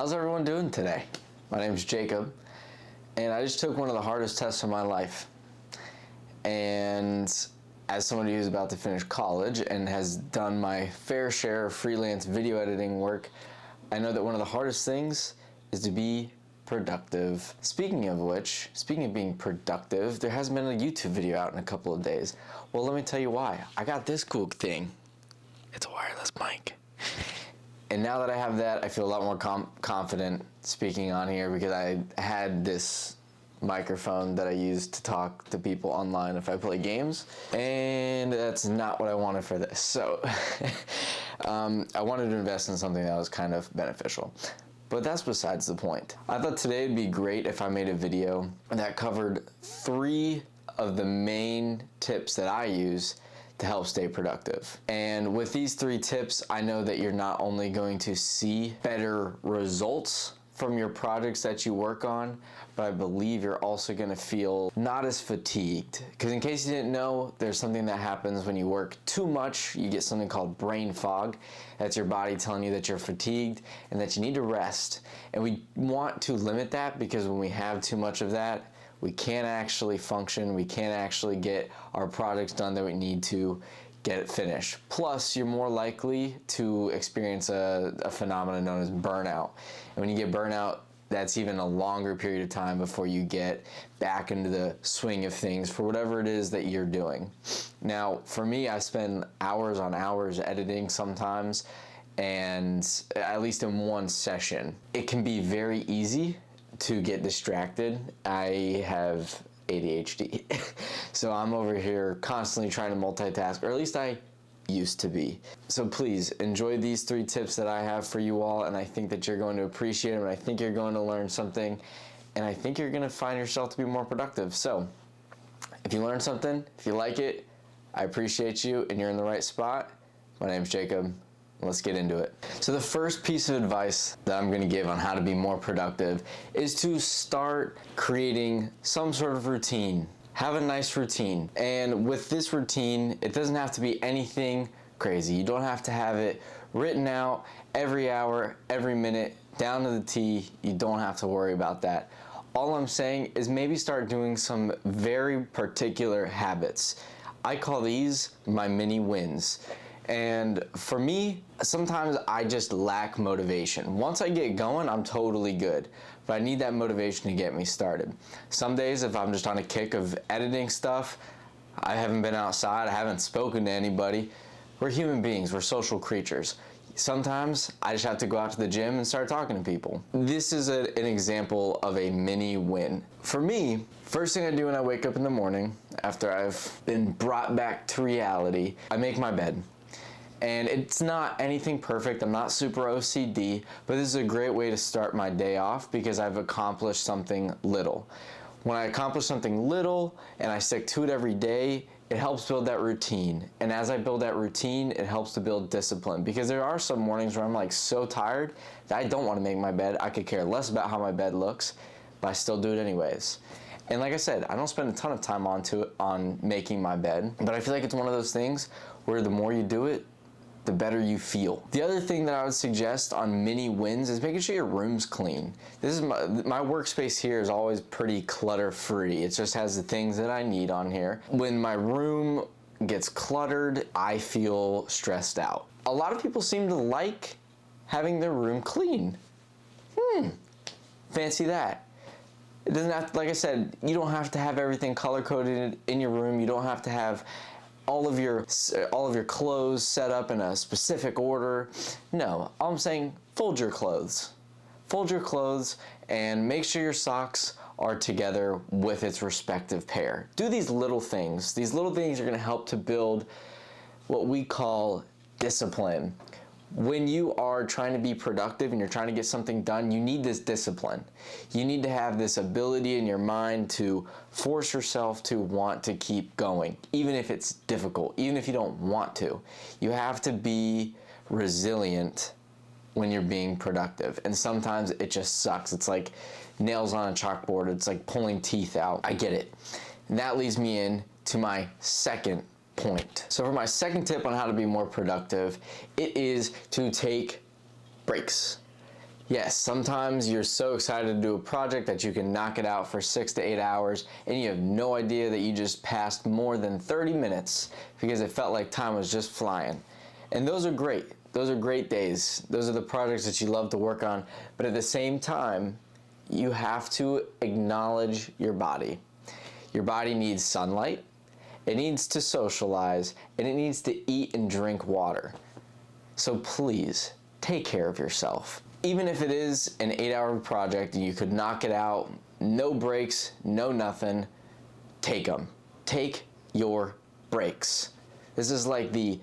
How's everyone doing today? My name is Jacob, and I just took one of the hardest tests of my life. And as somebody who's about to finish college and has done my fair share of freelance video editing work, I know that one of the hardest things is to be productive. Speaking of which, speaking of being productive, there hasn't been a YouTube video out in a couple of days. Well, let me tell you why. I got this cool thing. It's a wireless mic. And now that I have that, I feel a lot more confident speaking on here because I had this microphone that I use to talk to people online if I play games, and that's not what I wanted for this. So I wanted to invest in something that was kind of beneficial. But that's besides the point. I thought today would be great if I made a video that covered 3 of the main tips that I use to help stay productive. And with these 3 tips, I know that you're not only going to see better results from your projects that you work on, but I believe you're also gonna feel not as fatigued. Because in case you didn't know, there's something that happens when you work too much. You get something called brain fog. That's your body telling you that you're fatigued and that you need to rest. And we want to limit that because when we have too much of that, we can't actually function, we can't actually get our projects done that we need to get it finished. Plus, you're more likely to experience a phenomenon known as burnout. And when you get burnout, that's even a longer period of time before you get back into the swing of things for whatever it is that you're doing. Now, for me, I spend hours on hours editing sometimes, and at least in one session. It can be very easy to get distracted. I have ADHD, so I'm over here constantly trying to multitask, or at least I used to be. So please enjoy these 3 tips that I have for you all, and I think that you're going to appreciate them, and I think you're going to learn something, and I think you're going to find yourself to be more productive. So if you learned something, if you like it, I appreciate you, and you're in the right spot. My name's Jacob. Let's get into it. So the first piece of advice that I'm going to give on how to be more productive is to start creating some sort of routine. Have a nice routine. And with this routine, it doesn't have to be anything crazy. You don't have to have it written out every hour, every minute, down to the T. You don't have to worry about that. All I'm saying is maybe start doing some very particular habits. I call these my mini wins. And for me, sometimes I just lack motivation. Once I get going, I'm totally good. But I need that motivation to get me started. Some days, if I'm just on a kick of editing stuff, I haven't been outside, I haven't spoken to anybody. We're human beings, we're social creatures. Sometimes I just have to go out to the gym and start talking to people. This is an example of a mini win. For me, first thing I do when I wake up in the morning, after I've been brought back to reality, I make my bed. And it's not anything perfect, I'm not super OCD, but this is a great way to start my day off because I've accomplished something little. When I accomplish something little and I stick to it every day, it helps build that routine. And as I build that routine, it helps to build discipline because there are some mornings where I'm like so tired that I don't want to make my bed. I could care less about how my bed looks, but I still do it anyways. And like I said, I don't spend a ton of time on making my bed, but I feel like it's one of those things where the more you do it, the better you feel. The other thing that I would suggest on mini wins is making sure your room's clean. This is my workspace here is always pretty clutter free. It just has the things that I need on here. When my room gets cluttered, I feel stressed out. A lot of people seem to like having their room clean. Fancy that. It doesn't have to, like I said, you don't have to have everything color coded in your room. You don't have to have all of your clothes set up in a specific order. No, all I'm saying, fold your clothes. Fold your clothes and make sure your socks are together with its respective pair. Do these little things. These little things are gonna help to build what we call discipline. When you are trying to be productive and you're trying to get something done, you need this discipline. You need to have this ability in your mind to force yourself to want to keep going, even if it's difficult, even if you don't want to. You have to be resilient when you're being productive. And sometimes it just sucks. It's like nails on a chalkboard. It's like pulling teeth out. I get it. And that leads me in to my second point. So for my second tip on how to be more productive, it is to take breaks. Yes, sometimes you're so excited to do a project that you can knock it out for 6 to 8 hours and you have no idea that you just passed more than 30 minutes because it felt like time was just flying. And those are great. Those are great days. Those are the projects that you love to work on. But at the same time, you have to acknowledge your body. Your body needs sunlight, it needs to socialize, and it needs to eat and drink water. So please, take care of yourself. Even if it is an 8-hour project and you could knock it out, no breaks, no nothing, take them. Take your breaks. This is like the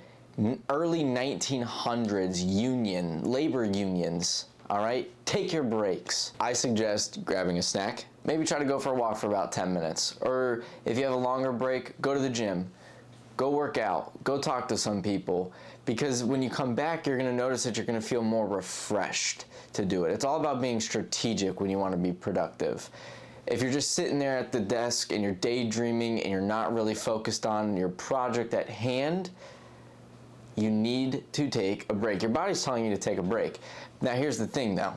early 1900s labor unions, all right? Take your breaks. I suggest grabbing a snack, maybe try to go for a walk for about 10 minutes. Or if you have a longer break, go to the gym. Go work out, go talk to some people, because when you come back, you're gonna notice that you're gonna feel more refreshed to do it. It's all about being strategic when you wanna be productive. If you're just sitting there at the desk and you're daydreaming and you're not really focused on your project at hand, you need to take a break. Your body's telling you to take a break. Now here's the thing though.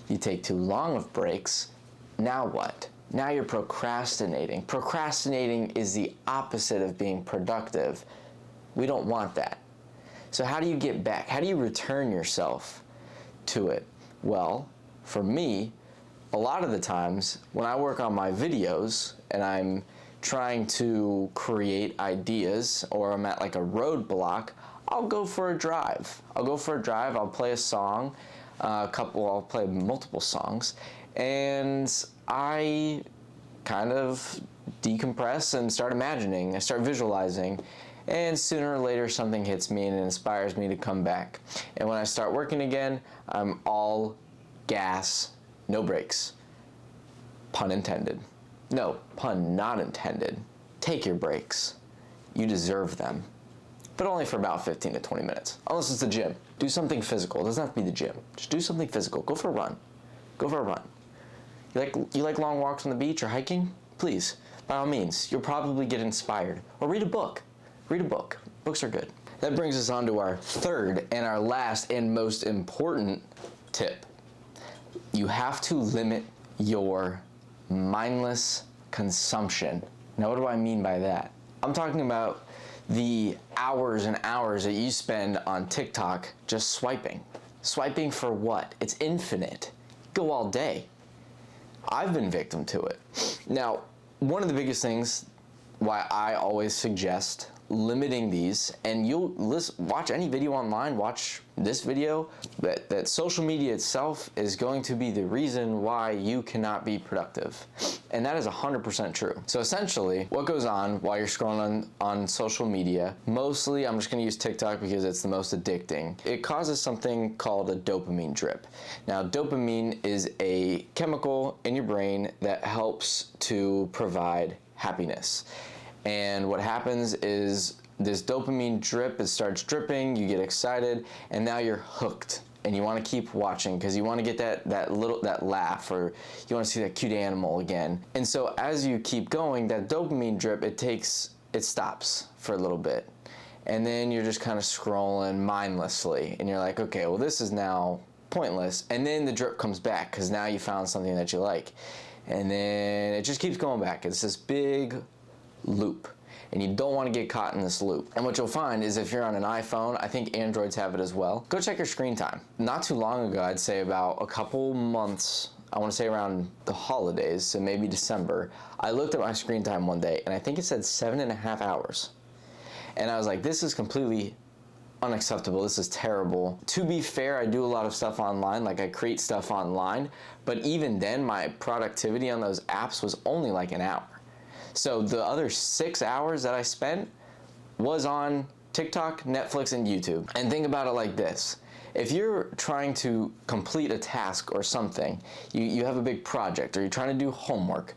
You take too long of breaks, now what? Now you're procrastinating. Procrastinating is the opposite of being productive. We don't want that. So how do you get back? How do you return yourself to it? Well, for me, a lot of the times when I work on my videos and I'm trying to create ideas or I'm at like a roadblock, I'll go for a drive. I'll play a song, I'll play multiple songs, and I kind of decompress and start imagining, I start visualizing, and sooner or later something hits me and it inspires me to come back. And when I start working again, I'm all gas, no brakes. Pun intended. No, pun not intended. Take your breaks. You deserve them. But only for about 15 to 20 minutes. Unless it's the gym. Do something physical. It doesn't have to be the gym. Just do something physical. Go for a run. Go for a run. You like long walks on the beach or hiking? Please, by all means. You'll probably get inspired. Or read a book. Read a book. Books are good. That brings us on to our third and our last and most important tip. You have to limit your mindless consumption. Now, what do I mean by that? I'm talking about the hours and hours that you spend on TikTok just swiping. Swiping for what? It's infinite. Go all day. I've been victim to it. Now, one of the biggest things why I always suggest limiting these, and you'll watch any video online, watch this video, that social media itself is going to be the reason why you cannot be productive. And that is 100% true. So essentially, what goes on while you're scrolling on social media, mostly I'm just gonna use TikTok because it's the most addicting. It causes something called a dopamine drip. Now, dopamine is a chemical in your brain that helps to provide happiness. And what happens is this dopamine drip, it starts dripping, you get excited, and now you're hooked. And you want to keep watching because you want to get that laugh, or you want to see that cute animal again. And so as you keep going, that dopamine drip, it stops for a little bit. And then you're just kind of scrolling mindlessly. And you're like, okay, well, this is now pointless. And then the drip comes back because now you found something that you like. And then it just keeps going back. It's this big loop, and you don't want to get caught in this loop. And what you'll find is if you're on an iPhone, I think Androids have it as well, go check your screen time. Not too long ago, I'd say about a couple months, I want to say around the holidays, so maybe December, I looked at my screen time one day and I think it said 7.5 hours. And I was like, this is completely unacceptable. This is terrible. To be fair, I do a lot of stuff online, like I create stuff online, but even then my productivity on those apps was only like an hour. So the other 6 hours that I spent was on TikTok, Netflix, and YouTube. And think about it like this. If you're trying to complete a task or something, you have a big project or you're trying to do homework,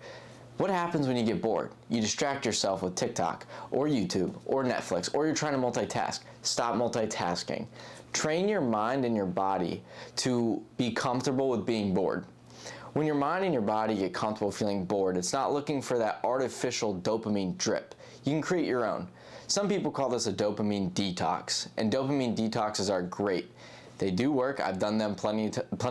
what happens when you get bored? You distract yourself with TikTok or YouTube or Netflix, or you're trying to multitask. Stop multitasking. Train your mind and your body to be comfortable with being bored. When your mind and your body get comfortable feeling bored, it's not looking for that artificial dopamine drip. You can create your own. Some people call this a dopamine detox, and dopamine detoxes are great They do work. I've done them plenty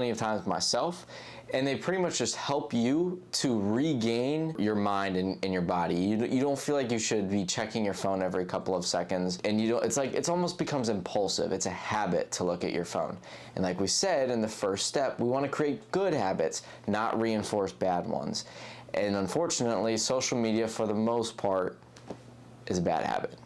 of times myself, and they pretty much just help you to regain your mind and your body. You don't feel like you should be checking your phone every couple of seconds, and you don't. It's like it's almost becomes impulsive. It's a habit to look at your phone. And like we said in the first step, we want to create good habits, not reinforce bad ones. And unfortunately, social media for the most part is a bad habit.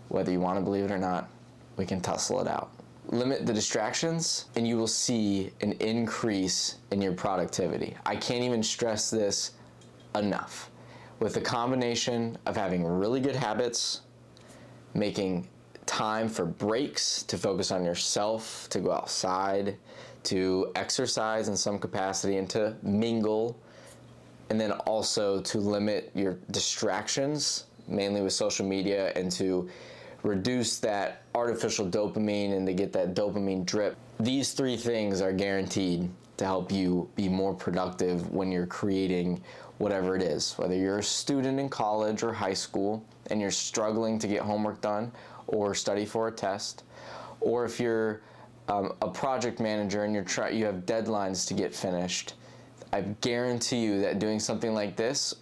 Whether you want to believe it or not, we can tussle it out. Limit the distractions and you will see an increase in your productivity. I can't even stress this enough. With the combination of having really good habits, making time for breaks to focus on yourself, to go outside, to exercise in some capacity and to mingle, and then also to limit your distractions, mainly with social media, and to reduce that artificial dopamine and to get that dopamine drip. These three things are guaranteed to help you be more productive when you're creating whatever it is, whether you're a student in college or high school and you're struggling to get homework done or study for a test, or if you're a project manager and you have deadlines to get finished. I guarantee you that doing something like this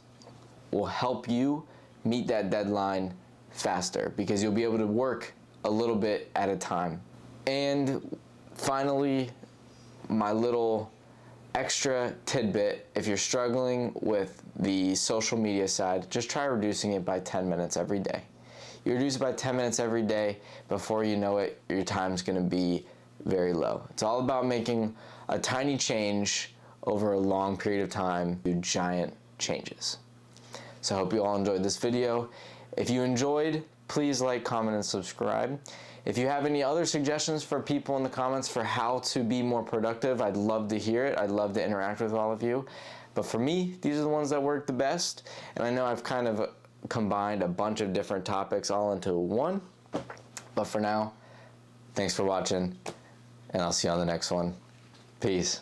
will help you meet that deadline faster because you'll be able to work a little bit at a time. And finally, my little extra tidbit, if you're struggling with the social media side, just try reducing it by 10 minutes every day. You reduce it by 10 minutes every day, before you know it, your time's gonna be very low. It's all about making a tiny change over a long period of time, do giant changes. So I hope you all enjoyed this video. If you enjoyed, please like, comment, and subscribe. If you have any other suggestions for people in the comments for how to be more productive, I'd love to hear it. I'd love to interact with all of you. But for me, these are the ones that work the best. And I know I've kind of combined a bunch of different topics all into one. But for now, thanks for watching, and I'll see you on the next one. Peace.